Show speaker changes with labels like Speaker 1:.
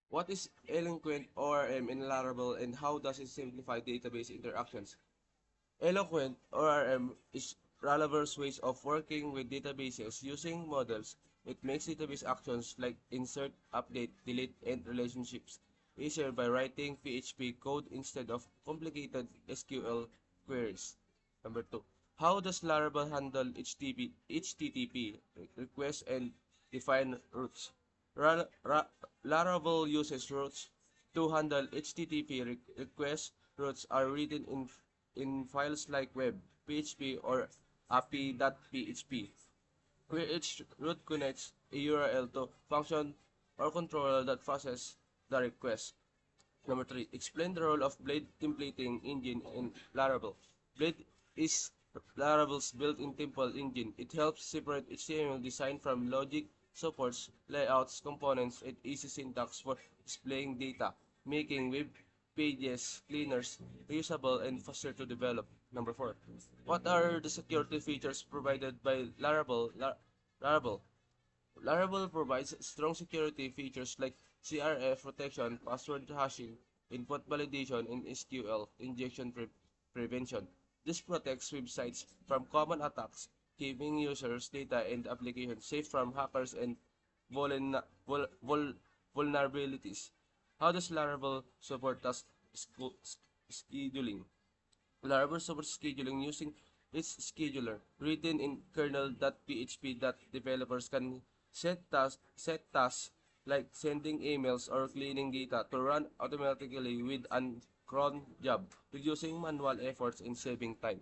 Speaker 1: What is Eloquent ORM in Laravel and how does it simplify database interactions? Eloquent ORM is Laravel's ways of working with databases using models. It makes database actions like insert, update, delete, and relationships easier by writing PHP code instead of complicated SQL queries. Number 2. How does Laravel handle HTTP requests and define routes? Laravel uses routes to handle HTTP requests. Routes are written in files like web, PHP, or API.php, where each route connects a URL to function or controller that processes the request. Number 3. Explain the role of Blade templating engine in Laravel. Blade is Laravel's built-in template engine. It helps separate HTML design from logic, supports layouts, components, and easy syntax for displaying data, making web pages cleaner, reusable, and faster to develop. Number 4. What are the security features provided by Laravel? Laravel provides strong security features like CRF protection, password hashing, input validation, and SQL injection prevention. This protects websites from common attacks, keeping users' data and applications safe from hackers and vulnerabilities. How does Laravel support task scheduling? Laravel supports scheduling using its scheduler, written in kernel.php that developers can set tasks like sending emails or cleaning data to run automatically with an cron job, reducing manual efforts and saving time.